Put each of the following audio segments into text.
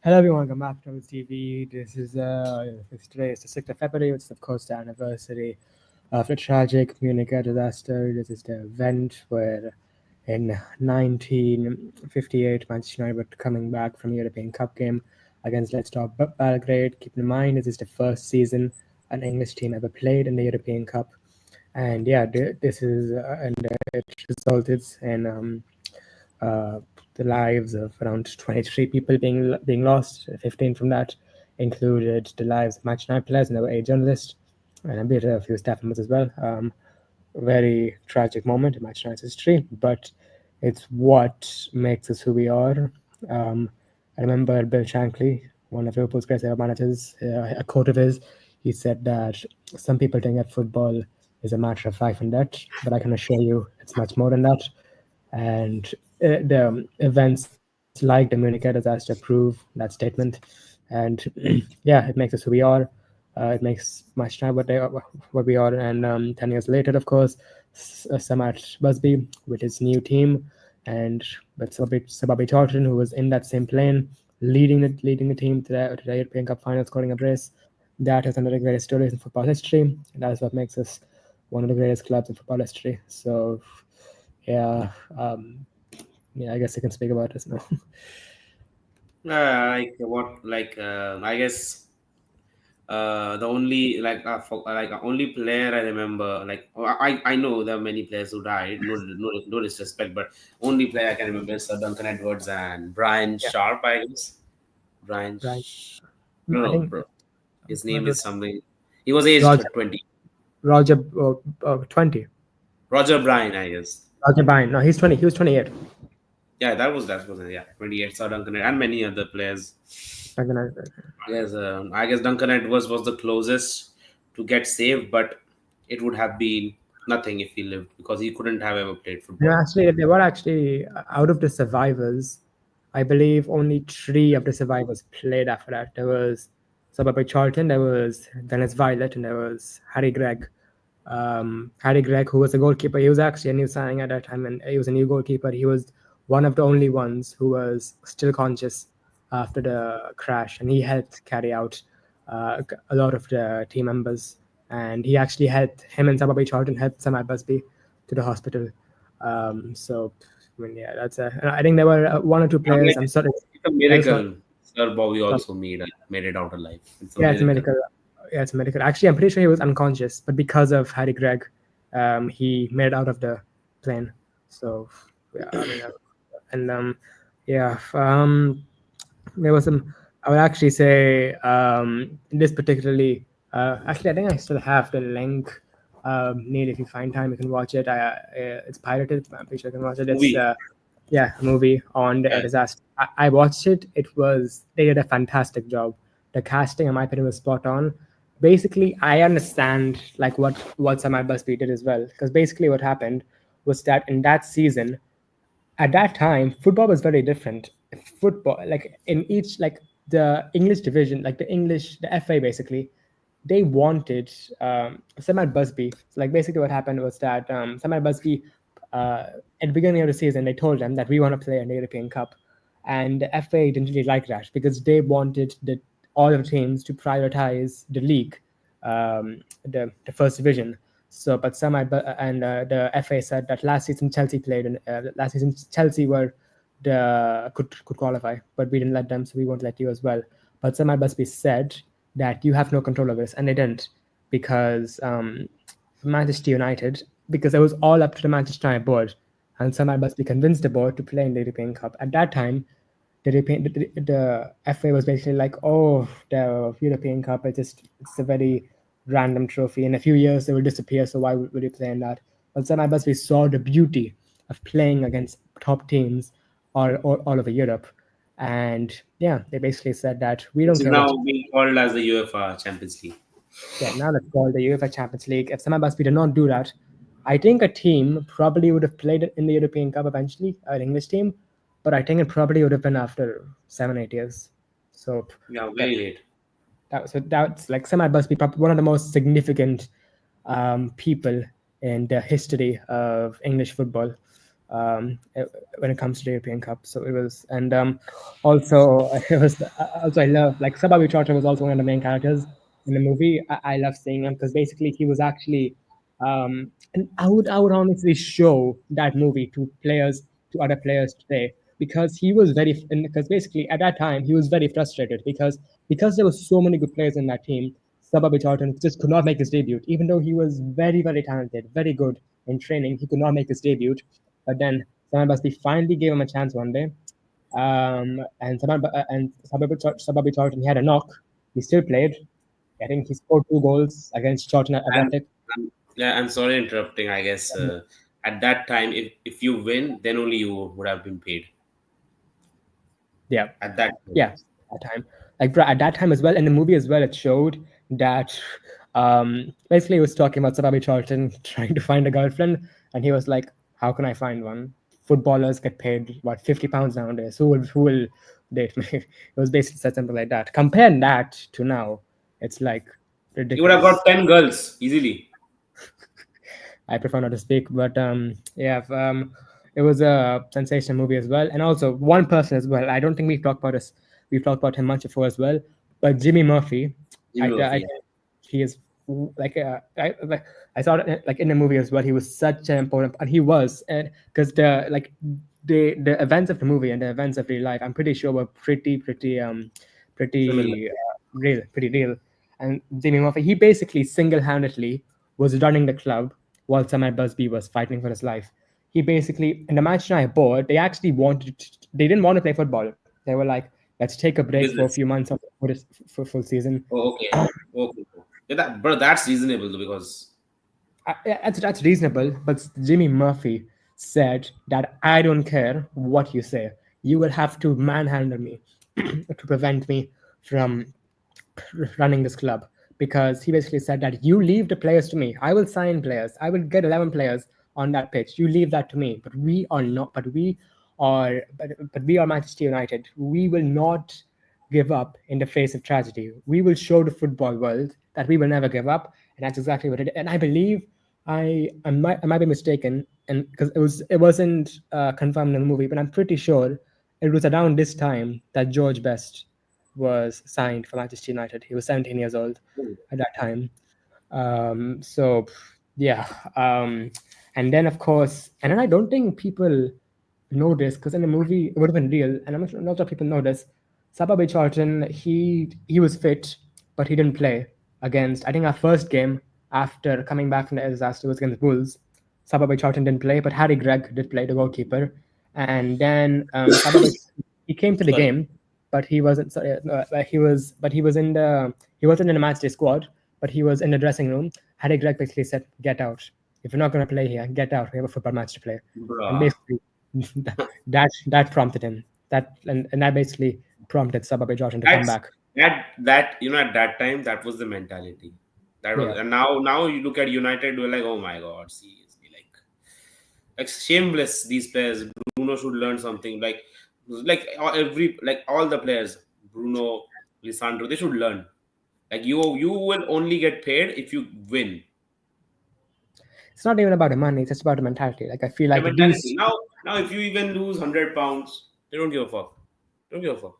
Hello everyone, welcome back to TV. Today is the 6th of February, which is of course the anniversary of the tragic Munich disaster. This is the event where in 1958 Manchester United were coming back from a European Cup game against Let's Talk Belgrade. Keep in mind, this is the first season an English team ever played in the European Cup. And yeah, this is and it resulted in uh, the lives of around 23 people being lost. 15 from that included the lives of Manchester United players, and there were 8 journalists, and a few staff members as well. Very tragic moment in Manchester United's history, but it's what makes us who we are. I remember Bill Shankly, one of Liverpool's greatest ever managers, a quote of his, he said that some people think that football is a matter of life and death, but I can assure you it's much more than that. And the events like the Munich disaster prove that statement. And yeah, it makes us who we are. It makes Manchester what we are. And 10 years later, of course, Samat Busby with his new team, and with Sababi Charlton, who was in that same plane, leading the team to the European Cup final, scoring a brace. That is one of the greatest stories in football history. And that is what makes us one of the greatest clubs in football history. So yeah, yeah, I guess I can speak about this now. Like what? I guess the only only player I remember. I know there are many players who died. No disrespect, but only player I can remember is Sir Duncan Edwards and Brian Yeah, Sharp. I guess Brian. right. No, I no, think bro. His name is Ro- something. He was aged Roger 20. Roger 20. Roger Bryan, I guess. Roger Byrne. No, he's 20. He was 28. Yeah, that was it. Yeah, 28. Sir Duncan and many other players. Duncan. Yes, I guess Duncan Edwards was the closest to get saved, but it would have been nothing if he lived because he couldn't have ever played No, football. actually, they were actually out of the survivors. I believe only three of the survivors played after that. There was Sababy Charlton, there was Dennis Violet, and there was Harry Gregg. Harry Gregg, who was a goalkeeper, he was actually a new signing at that time, and he was a new goalkeeper. He was one of the only ones who was still conscious after the crash, and he helped carry out a lot of the team members. And he actually helped him and Sababy Charlton helped Samad Busby to the hospital. So, I mean, yeah, I think there were one or two I mean, players. I'm sorry. it's a I just want. miracle. Sir Bobby also made it out alive. It's a Yeah, it's a miracle. medical. Yeah, it's a medical. Actually, I'm pretty sure he was unconscious, but because of Harry Gregg, he made it out of the plane. So, yeah, I mean, and yeah, there was some. I would actually say this particularly. Actually, I think I still have the link. Neil, if you find time, you can watch it. It's pirated. But I'm pretty sure you can watch it. It's Movie. yeah, a movie on the Yeah. disaster. I watched it. They did a fantastic job. The casting, in my opinion, was spot on. Basically, I understand like what Samad Busby did as well, because basically what happened was that in that season, at that time, football was very different. Football, like in each like the English division, like the FA, basically, they wanted Samad Busby. So, like basically, what happened was that Samad Busby, at the beginning of the season, they told them that we want to play in the European Cup, and the FA didn't really like that because they wanted all of the teams to prioritize the league, the first division. So, but the FA said that last season Chelsea were the could qualify, but we didn't let them, so we won't let you as well. But Samad Busby said that you have no control over this, and they didn't because Manchester United, because it was all up to the Manchester United board, and Samad Busby convinced the board to play in the European Cup. At that time, the FA was basically like, oh, the European Cup, it's a very random trophy. In a few years, it will disappear. So why would you play in that? But Sam Busby saw the beauty of playing against top teams all over Europe, and yeah, they basically said that we Which don't is care what. now being called as the UEFA Champions League. Yeah, now let's call the UEFA Champions League. If Sam Busby did not do that, I think a team probably would have played it in the European Cup eventually, an English team, but I think it probably would have been after 7 8 years. So Yeah, that very late. that's like Samad must be one of the most significant people in the history of English football. when it comes to the European Cup. So it was, and also it was also I love like Sabawi Chowdhury was also one of the main characters in the movie. I love seeing him because basically he was actually, and I would honestly show that movie to other players today because he was because basically at that time he was very frustrated because there were so many good players in that team. Sabawi Chowdhury just could not make his debut, even though he was very talented, very good in training. He could not make his debut, but then Saman Basbi finally gave him a chance one day. And Sababi Charlton, he had a knock. He still played. I think he scored 2 goals against Charlton And Athletic. I'm sorry interrupting. I guess at that time, if you win, then only you would have been paid Yeah, at that time. yeah, at that time. Like bro, at that time as well, in the movie as well, it showed that basically it was talking about Sababi Charlton trying to find a girlfriend, and he was like, "How can I find one? Footballers get paid what £50 nowadays. Who will date me?" It was basically said something like that. Compare that to now, it's like You would have got ridiculous. 10 girls easily. I prefer not to speak, but yeah, it was a sensational movie as well, and also one person as well. I don't think we've talked about this. We've talked about him much before as well, but Jimmy Murphy, Jimmy I Murphy. think he is I saw it like in the movie as well. He was such an important, and he was because the events of the movie and the events of real life, I'm pretty sure were Similar. pretty pretty real. And Jimmy Murphy, he basically single-handedly was running the club while Samad Busby was fighting for his life. He basically, in the Manchester United board, they didn't want to play football. They were like, let's take a break for a few Business. months for full season. Oh, okay. Okay. Yeah, bro, that's reasonable though, because That's reasonable, but Jimmy Murphy said that I don't care what you say. You will have to manhandle me to prevent me from running this club because he basically said that you leave the players to me. I will sign players. I will get 11 players on that pitch. You leave that to me. But we are not. But we are Manchester United. We will not give up in the face of tragedy. We will show the football world that we will never give up, and that's exactly what it is. And I believe I might be mistaken, and because it wasn't confirmed in the movie, but I'm pretty sure it was around this time that George Best was signed for Manchester United. He was 17 years old at that time. So yeah, and then of course, and then I don't think people know this because in the movie it would have been real, and I'm not sure not a lot of people know this. Sababe Charlton, he was fit, but he didn't play against. I think our first game after coming back from the disaster was against Bulls. Sababe Charlton didn't play, but Harry Gregg did play, the goalkeeper. And then Sababe he came to the sorry, game, but he wasn't. Sorry, he was in the he wasn't in the matchday squad, but he was in the dressing room. Harry Gregg basically said, "Get out. If you're not going to play here, get out. We have a football match to play." And bro. basically, that prompted him. And that basically prompted Sababe Jordan to come That's back. at that time that was the mentality. That was, Yeah, and now you look at United, we're like, oh my god, seriously, like shameless these players. Bruno should learn something. Like all the players, Bruno, Lisandro, they should learn. Like you will only get paid if you win. it's not even about the money; it's just about the mentality. Like I feel The like mentality. Now if you even lose 100 pounds, they don't give a fuck. Don't give a fuck.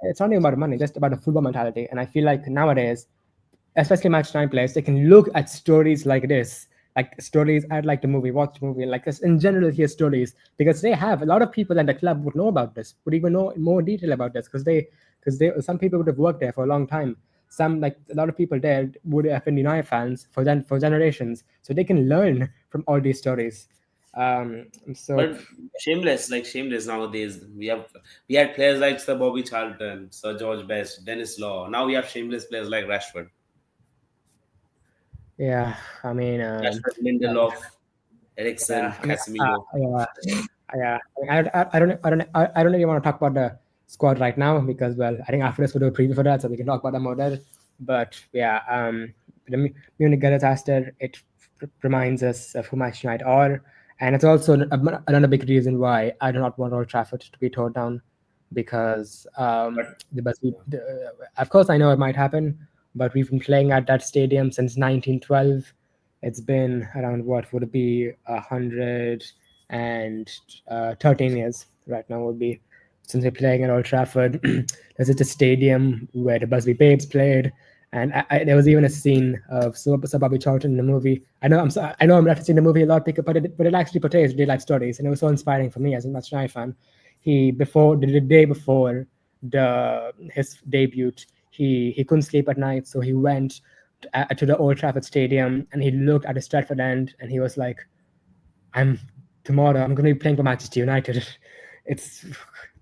it's not even about the money; just about the football mentality. And I feel like nowadays, especially match nine players, they can look at stories like this, like stories. I'd like the movie, watch the movie, like this in general, hear stories because they have a lot of people at the club would know about this, would even know in more detail about this because they some people would have worked there for a long time. Some like a lot of people there would have been United fans for generations, so they can learn from all these stories. So But shameless nowadays. We had players like Sir Bobby Charlton, Sir George Best, Dennis Law. Now we have shameless players like Rashford, yeah, I mean, Rashford, yeah, Lindelof, yeah, Ericsson, I mean, Casemiro. yeah, yeah. I don't really want to talk about the squad right now because, well, I think after this we'll do a preview for that, so we can talk about them more there. But yeah, the Munich disaster reminds us of who Manchester United are, and it's also another big reason why I do not want Old Trafford to be torn down because But of course I know it might happen, but we've been playing at that stadium since 1912. It's been around what would it be 100 and 13 years right now would be since we're playing at Old Trafford. There's just a stadium where the Busby Babes played, and there was even a scene of Sir Bobby Charlton in the movie. I know I'm referencing the movie a lot, but it actually portrays real life stories, and it was so inspiring for me as a Manchester United fan. He before the day before the his debut, he couldn't sleep at night, so he went to the Old Trafford Stadium and he looked at the Stratford end and he was like, I'm tomorrow. I'm going to be playing for Manchester United. It's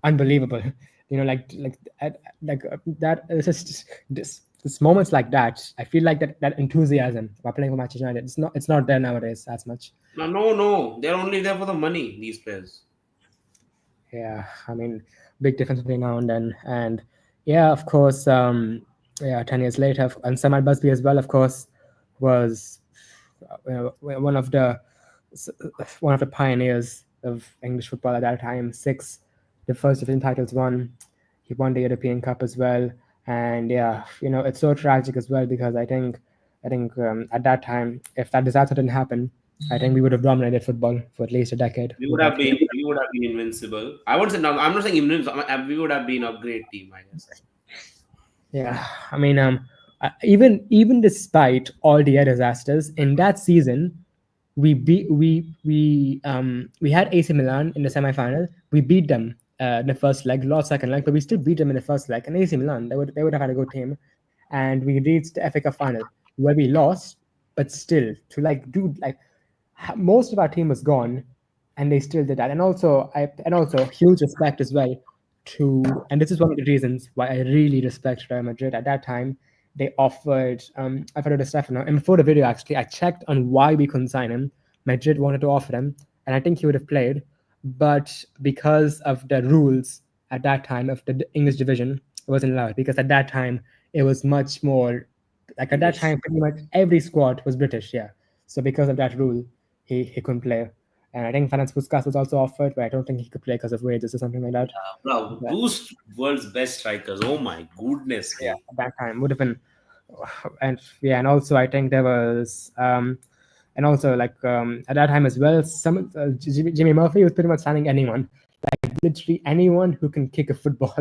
unbelievable, that. It's just this moments like that. I feel like that enthusiasm about playing for Manchester United. It's not there nowadays as much. No, no, no. They're only there for the money. These players. Yeah, I mean, big difference between now and then. And yeah, of course, yeah, 10 years later, and Samad Busby as well, of course, was one of the one of the pioneers of English football at that time. The first division titles won. He won the European Cup as well. And yeah, it's so tragic as well because I think at that time, if that disaster didn't happen, I think we would have dominated football for at least a decade without him. We would have been invincible. I would say no. I'm not saying invincible. We would have been a great team, I guess. Yeah, I mean, even despite all the other disasters in that season, we had AC Milan in the semi-final. We beat them in the first leg, lost second leg, but we still beat them in the first leg. And AC Milan, they would have had a good team, and we reached the FA Cup final where we lost, but still to like do like most of our team was gone, and they still did that. And also huge respect as well to, and this is one of the reasons why I really respect Real Madrid. At that time, they offered Alfredo Di Stefano, and before the video actually, I checked on why we couldn't sign him. Madrid wanted to offer him, and I think he would have played, but because of the rules at that time of the English division, it wasn't allowed because at that time it was much more like at that English. time pretty much every squad was British, yeah. So because of that rule, he couldn't play. And I think Ferenc Puskas was also offered, but I don't think he could play because of wages or something like that. Bro, But boost world's best strikers. Oh my goodness yeah, me. at that time would have been, and yeah, and also I think there was, and also like at that time as well, Jimmy Murphy was pretty much signing anyone, like literally anyone who can kick a football.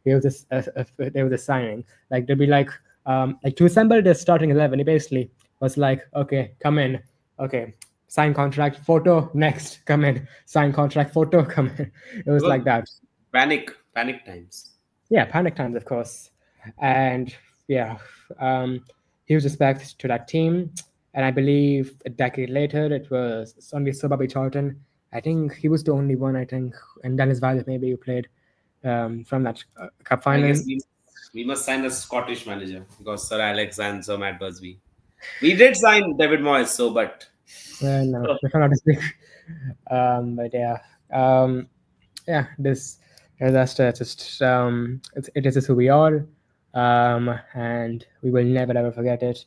They was a signing. Like they'd be like to assemble the starting 11. He basically was like, okay, come in, okay, sign contract, photo, next, come in, sign contract, photo, come in. It It was like was that. panic times. Yeah, panic times, of course. And yeah, um, huge respect to that team. And I believe a decade later, it was only Sir Bobby Charlton. I think he was the only one, I think, and Dennis Violet maybe who played from that cup I final. guess we must sign a Scottish manager because Sir Alex and Sir Matt Busby. We did sign David Moyes, so but No, that's not as big. But um, yeah, this disaster just it is just who we are, and we will never ever forget it.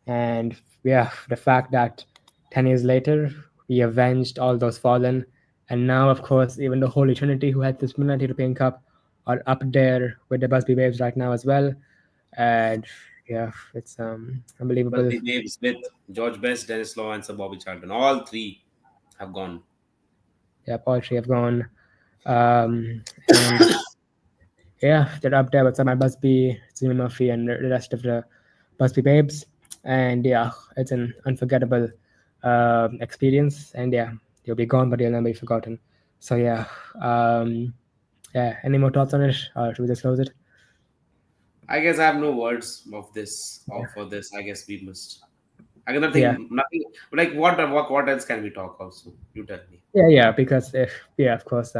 And yeah, the fact that 10 years later we avenged all those fallen, and now of course even the Holy Trinity who had this Munich European Cup are up there with the Busby Waves right now as well, and yeah, it's unbelievable. Busby Babes with George Best, Dennis Law, and Sir Bobby Charlton. All three have gone. Yeah, poetry have gone, and yeah, they're up there with some Busby, Jimmy Murphy, and the rest of the Busby Babes. And yeah, it's an unforgettable experience. And yeah, you'll be gone, but you'll never be forgotten. So yeah. Any more thoughts on it, or should we just close it? I guess I have no words of this or for this. I guess we must. I got Yeah, nothing. Like what else can we talk also? You tell me. yeah. Because if yeah, of course,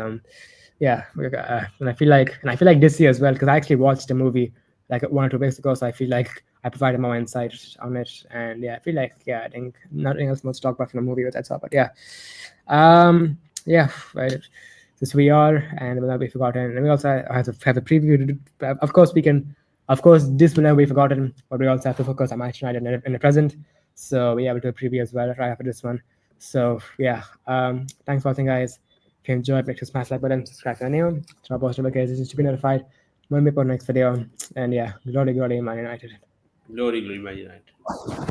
yeah, and I feel like this year as well because I actually watched the movie like 1 or 2 weeks ago, so I feel like I provided more insight on it, and yeah, I feel like yeah, I think nothing else much to talk about from the movie that's all, but yeah, yeah, right. This we are, and will not be forgotten. And we also have a preview. Of course, Of course, this will never be forgotten, but we also have to focus on Manchester United in the present. So we have to do a preview as well right after this one. So yeah, thanks for watching, guys. If you enjoyed, make sure to smash the like button, subscribe to the new, turn on post notifications to be notified when we put next video. And yeah, glory, glory, Man United. Glory, glory, Man United.